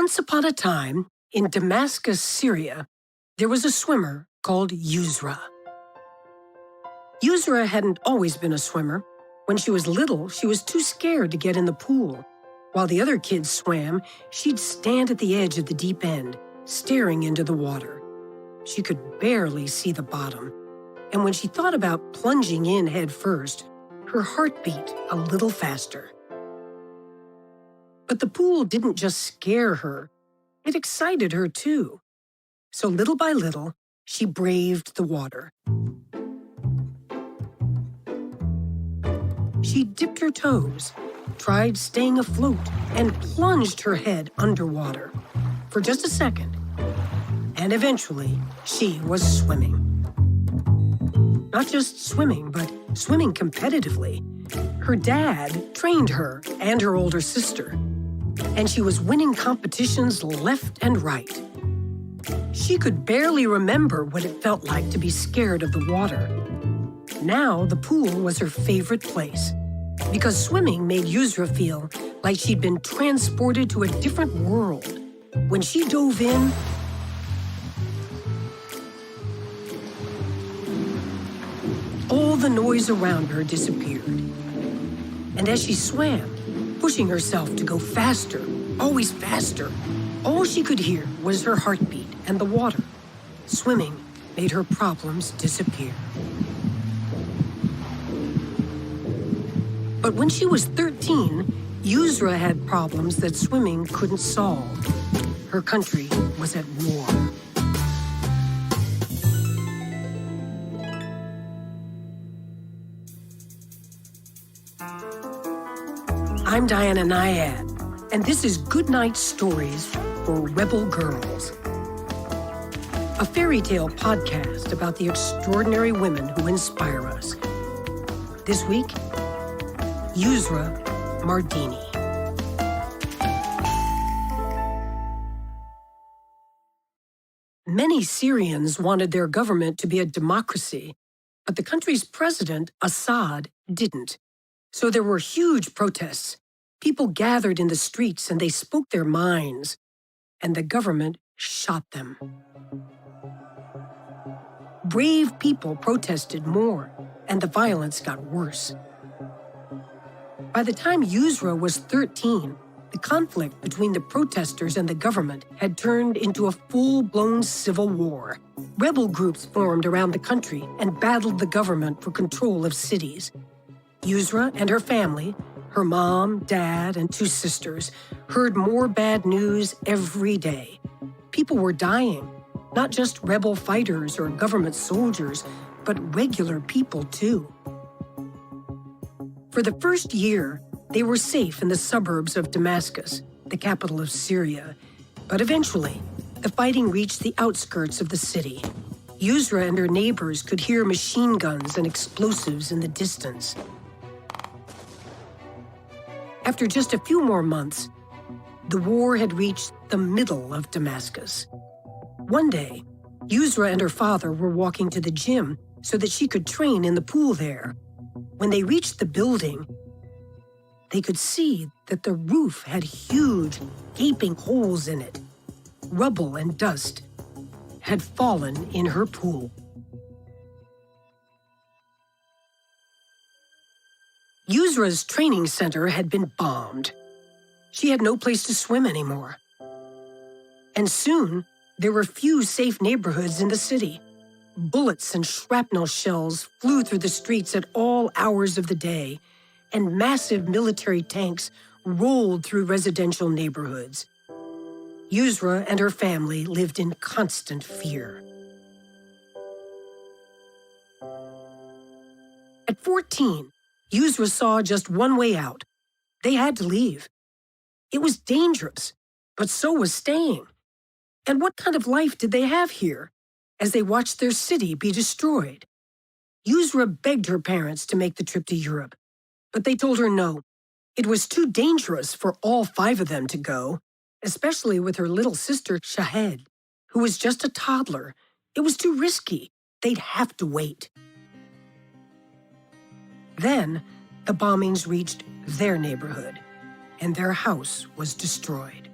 Once upon a time, in Damascus, Syria, there was a swimmer called Yusra. Yusra hadn't always been a swimmer. When she was little, she was too scared to get in the pool. While the other kids swam, she'd stand at the edge of the deep end, staring into the water. She could barely see the bottom, and when she thought about plunging in head first, her heart beat a little faster. But the pool didn't just scare her, it excited her too. So little by little, she braved the water. She dipped her toes, tried staying afloat, and plunged her head underwater for just a second. And eventually, she was swimming. Not just swimming, but swimming competitively. Her dad trained her and her older sister, and she was winning competitions left and right. She could barely remember what it felt like to be scared of the water. Now the pool was her favorite place, because swimming made Yusra feel like she'd been transported to a different world. When she dove in, all the noise around her disappeared. And as she swam, pushing herself to go faster, always faster, all she could hear was her heartbeat and the water. Swimming made her problems disappear. But when she was 13, Yusra had problems that swimming couldn't solve. Her country was at war. I'm Diana Nyad, and this is Goodnight Stories for Rebel Girls, a fairy tale podcast about the extraordinary women who inspire us. This week, Yusra Mardini. Many Syrians wanted their government to be a democracy, but the country's president, Assad, didn't. So there were huge protests. People gathered in the streets and they spoke their minds, and the government shot them. Brave people protested more, and the violence got worse. By the time Yusra was 13, the conflict between the protesters and the government had turned into a full-blown civil war. Rebel groups formed around the country and battled the government for control of cities. Yusra and her family, her mom, dad, and 2 sisters, heard more bad news every day. People were dying, not just rebel fighters or government soldiers, but regular people too. For the first year, they were safe in the suburbs of Damascus, the capital of Syria. But eventually, the fighting reached the outskirts of the city. Yusra and her neighbors could hear machine guns and explosives in the distance. After just a few more months, the war had reached the middle of Damascus. One day, Yusra and her father were walking to the gym so that she could train in the pool there. When they reached the building, they could see that the roof had huge, gaping holes in it. Rubble and dust had fallen in her pool. Yusra's training center had been bombed. She had no place to swim anymore. And soon, there were few safe neighborhoods in the city. Bullets and shrapnel shells flew through the streets at all hours of the day, and massive military tanks rolled through residential neighborhoods. Yusra and her family lived in constant fear. At 14, Yusra saw just one way out. They had to leave. It was dangerous, but so was staying. And what kind of life did they have here, as they watched their city be destroyed? Yusra begged her parents to make the trip to Europe, but they told her no. It was too dangerous for all 5 of them to go, especially with her little sister, Shahed, who was just a toddler. It was too risky. They'd have to wait. Then, the bombings reached their neighborhood, and their house was destroyed.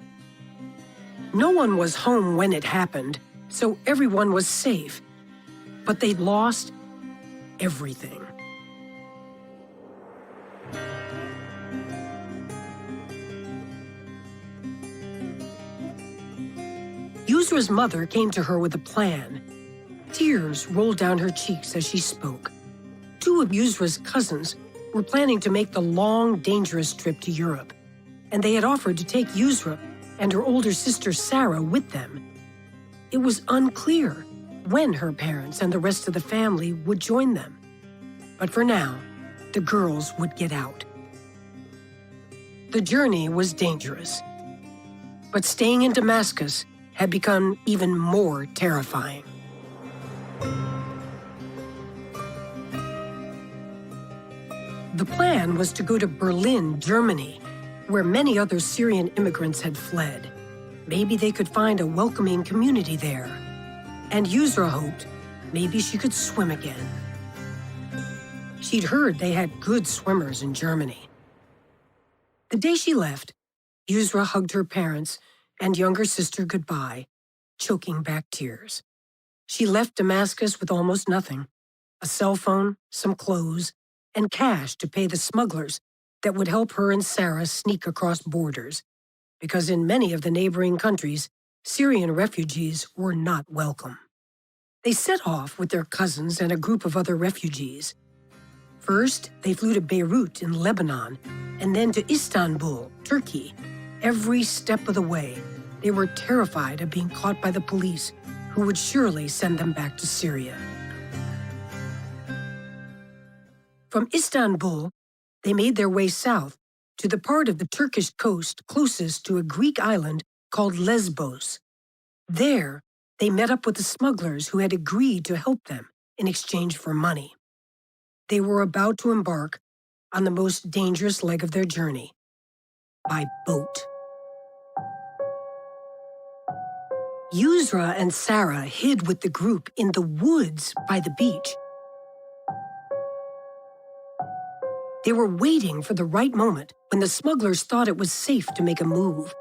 No one was home when it happened, so everyone was safe. But they'd lost everything. Yusra's mother came to her with a plan. Tears rolled down her cheeks as she spoke. Two of Yusra's cousins were planning to make the long, dangerous trip to Europe, and they had offered to take Yusra and her older sister Sarah with them. It was unclear when her parents and the rest of the family would join them. But for now, the girls would get out. The journey was dangerous, but staying in Damascus had become even more terrifying. The plan was to go to Berlin, Germany, where many other Syrian immigrants had fled. Maybe they could find a welcoming community there. And Yusra hoped maybe she could swim again. She'd heard they had good swimmers in Germany. The day she left, Yusra hugged her parents and younger sister goodbye, choking back tears. She left Damascus with almost nothing: a cell phone, some clothes, and cash to pay the smugglers that would help her and Sarah sneak across borders, because in many of the neighboring countries, Syrian refugees were not welcome. They set off with their cousins and a group of other refugees. First, they flew to Beirut in Lebanon, and then to Istanbul, Turkey. Every step of the way, they were terrified of being caught by the police, who would surely send them back to Syria. From Istanbul, they made their way south to the part of the Turkish coast closest to a Greek island called Lesbos. There, they met up with the smugglers who had agreed to help them in exchange for money. They were about to embark on the most dangerous leg of their journey, by boat. Yusra and Sarah hid with the group in the woods by the beach. They were waiting for the right moment when the smugglers thought it was safe to make a move.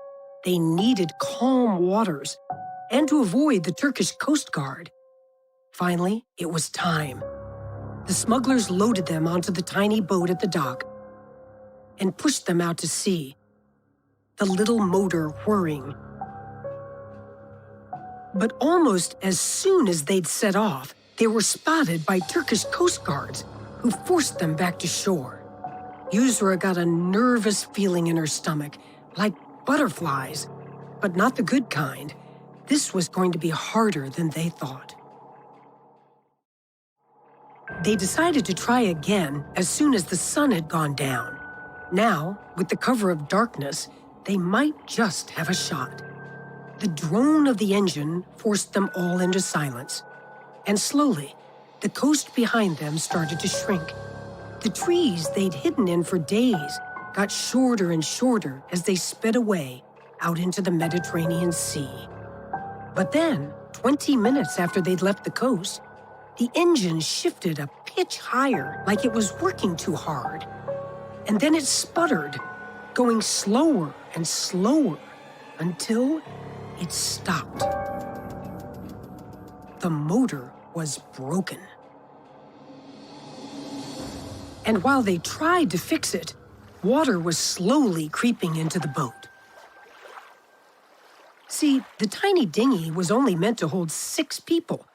They needed calm waters and to avoid the Turkish Coast Guard. Finally, it was time. The smugglers loaded them onto the tiny boat at the dock and pushed them out to sea, the little motor whirring. But almost as soon as they'd set off, they were spotted by Turkish Coast Guards who forced them back to shore. Yusra got a nervous feeling in her stomach, like butterflies, but not the good kind. This was going to be harder than they thought. They decided to try again as soon as the sun had gone down. Now, with the cover of darkness, they might just have a shot. The drone of the engine forced them all into silence, and slowly, the coast behind them started to shrink. The trees they'd hidden in for days got shorter and shorter as they sped away out into the Mediterranean Sea. But then, 20 minutes after they'd left the coast, the engine shifted a pitch higher, like it was working too hard. And then it sputtered, going slower and slower until it stopped. The motor was broken. And while they tried to fix it, water was slowly creeping into the boat. See, the tiny dinghy was only meant to hold 6 people,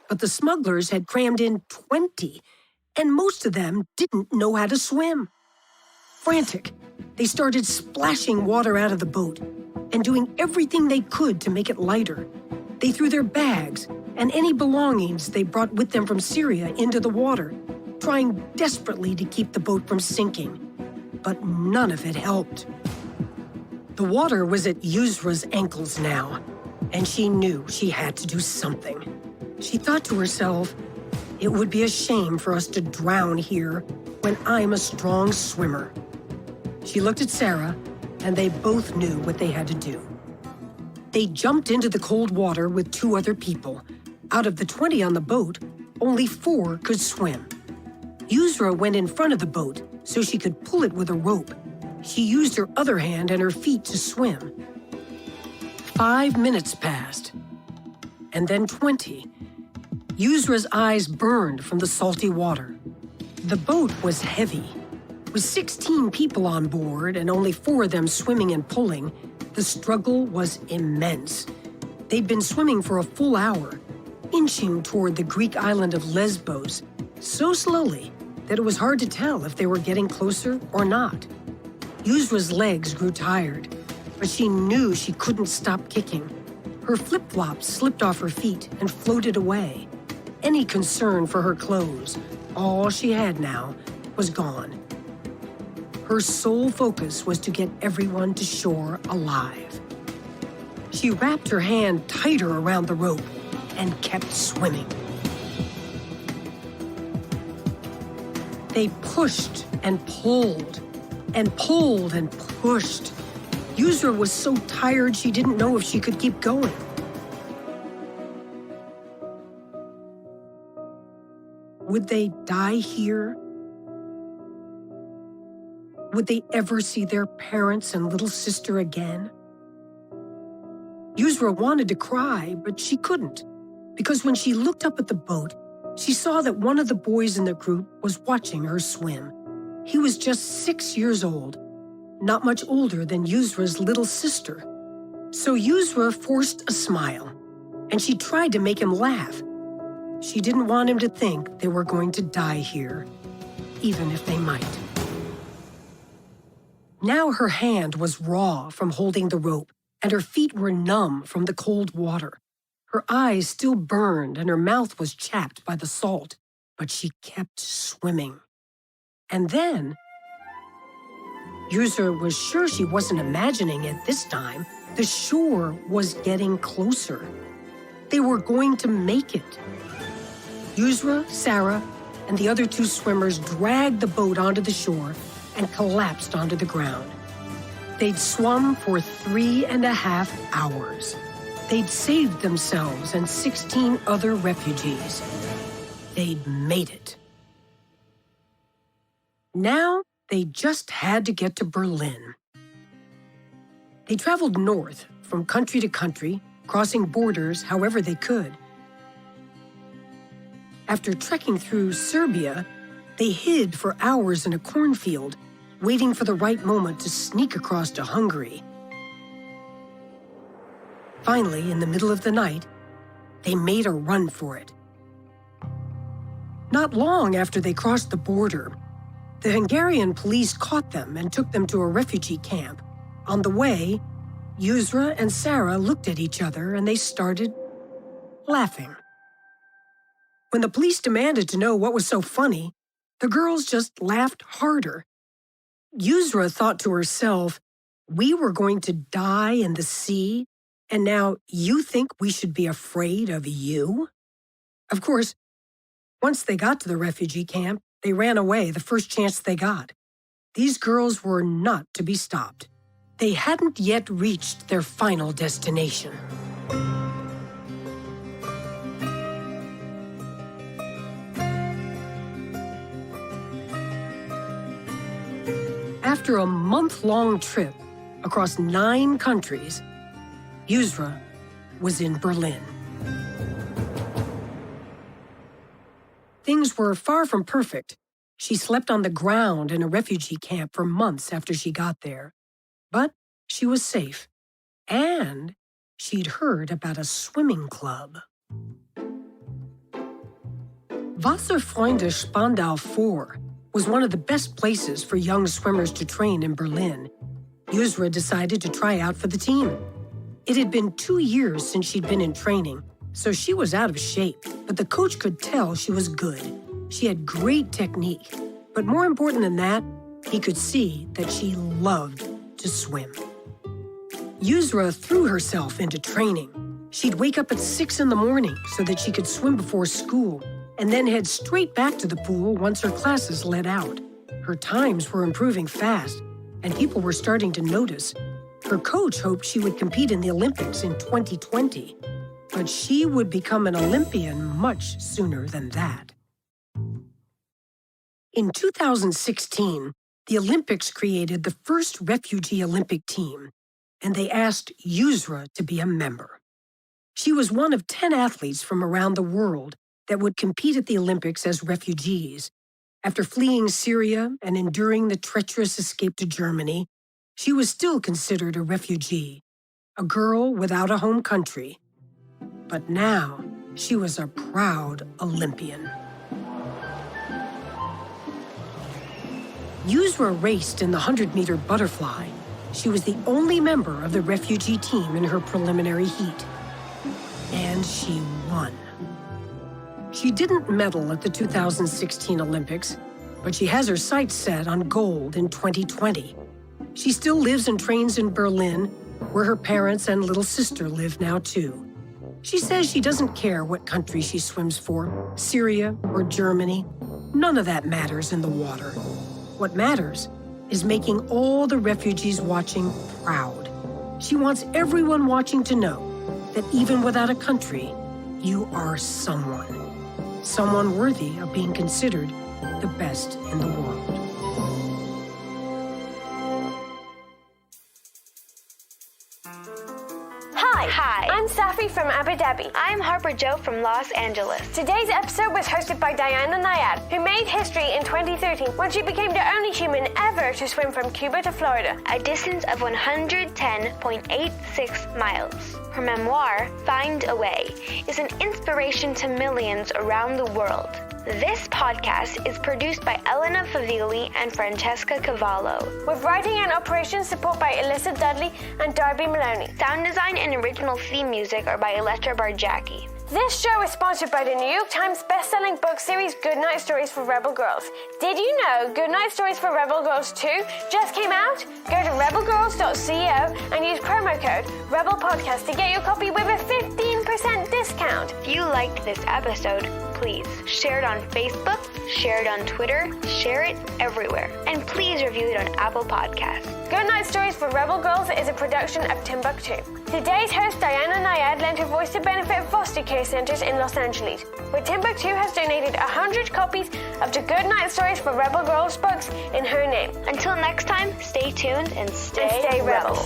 but the smugglers had crammed in 20, and most of them didn't know how to swim. Frantic, they started splashing water out of the boat and doing everything they could to make it lighter. They threw their bags and any belongings they brought with them from Syria into the water, trying desperately to keep the boat from sinking. But none of it helped. The water was at Yusra's ankles now, and she knew she had to do something. She thought to herself, it would be a shame for us to drown here when I'm a strong swimmer. She looked at Sarah, and they both knew what they had to do. They jumped into the cold water with 2 other people. Out of the 20 on the boat, only 4 could swim. Yusra went in front of the boat so she could pull it with a rope. She used her other hand and her feet to swim. 5 minutes passed, and then 20. Yusra's eyes burned from the salty water. The boat was heavy. With 16 people on board and only 4 of them swimming and pulling, the struggle was immense. They'd been swimming for a full hour, inching toward the Greek island of Lesbos, so slowly that it was hard to tell if they were getting closer or not. Yusra's legs grew tired, but she knew she couldn't stop kicking. Her flip-flops slipped off her feet and floated away. Any concern for her clothes, all she had now, was gone. Her sole focus was to get everyone to shore alive. She wrapped her hand tighter around the rope and kept swimming. They pushed and pulled and pulled and pushed. Yusra was so tired she didn't know if she could keep going. Would they die here? Would they ever see their parents and little sister again? Yusra wanted to cry, but she couldn't, because when she looked up at the boat, she saw that one of the boys in the group was watching her swim. He was just 6 years old, not much older than Yusra's little sister. So Yusra forced a smile, and she tried to make him laugh. She didn't want him to think they were going to die here, even if they might. Now her hand was raw from holding the rope, and her feet were numb from the cold water. Her eyes still burned, and her mouth was chapped by the salt, but she kept swimming. And then, Yusra was sure she wasn't imagining it this time, the shore was getting closer. They were going to make it. Yusra, Sarah, and the other 2 swimmers dragged the boat onto the shore and collapsed onto the ground. They'd swum for 3.5 hours. They'd saved themselves and 16 other refugees. They'd made it. Now, they just had to get to Berlin. They traveled north from country to country, crossing borders however they could. After trekking through Serbia, they hid for hours in a cornfield, waiting for the right moment to sneak across to Hungary. Finally, in the middle of the night, they made a run for it. Not long after they crossed the border, the Hungarian police caught them and took them to a refugee camp. On the way, Yusra and Sarah looked at each other and they started laughing. When the police demanded to know what was so funny, the girls just laughed harder. Yusra thought to herself, "We were going to die in the sea, and now you think we should be afraid of you?" Of course, once they got to the refugee camp, they ran away the first chance they got. These girls were not to be stopped. They hadn't yet reached their final destination. After a month-long trip across 9 countries, Yusra was in Berlin. Things were far from perfect. She slept on the ground in a refugee camp for months after she got there. But she was safe, and she'd heard about a swimming club. Wasserfreunde Spandau 4 was one of the best places for young swimmers to train in Berlin. Yusra decided to try out for the team. It had been 2 years since she'd been in training, so she was out of shape, but the coach could tell she was good. She had great technique, but more important than that, he could see that she loved to swim. Yusra threw herself into training. She'd wake up at 6 in the morning so that she could swim before school, and then head straight back to the pool once her classes let out. Her times were improving fast, and people were starting to notice. Her coach hoped she would compete in the Olympics in 2020, but she would become an Olympian much sooner than that. In 2016, the Olympics created the first refugee Olympic team. and they asked Yusra to be a member. She was one of 10 athletes from around the world that would compete at the Olympics as refugees. After fleeing Syria and enduring the treacherous escape to Germany, she was still considered a refugee, a girl without a home country. But now, she was a proud Olympian. Yusra raced in the 100-meter butterfly. She was the only member of the refugee team in her preliminary heat. And she won. She didn't medal at the 2016 Olympics, but she has her sights set on gold in 2020. She still lives and trains in Berlin, where her parents and little sister live now too. She says she doesn't care what country she swims for, Syria or Germany. None of that matters in the water. What matters is making all the refugees watching proud. She wants everyone watching to know that even without a country, you are someone worthy of being considered the best in the world. Hi, I'm Safi from Abu Dhabi. I'm Harper Joe from Los Angeles. Today's episode was hosted by Diana Nyad, who made history in 2013 when she became the only human ever to swim from Cuba to Florida, a distance of 110.86 miles. Her memoir, Find a Way, is an inspiration to millions around the world. This podcast is produced by Elena Favilli and Francesca Cavallo, with writing and operations support by Elyssa, Dudley, and Darby Maloney. Sound design and original theme music are by Elettra Bargiacchi. This show is sponsored by the New York Times best-selling book series Goodnight Stories for Rebel Girls. Did you know Goodnight Stories for Rebel Girls 2 just came out? Go to rebelgirls.co and use promo code REBELPODCAST to get your copy with a 15% discount. If you liked this episode, please share it on Facebook, share it on Twitter, share it everywhere. And please review it on Apple Podcasts. Goodnight Stories for Rebel Girls is a production of Timbuktu. Today's host, Diana Nyad, lent her voice to benefit foster care centers in Los Angeles, where Timbuktu has donated 100 copies of the Goodnight Stories for Rebel Girls books in her name. Until next time, stay tuned and stay rebel.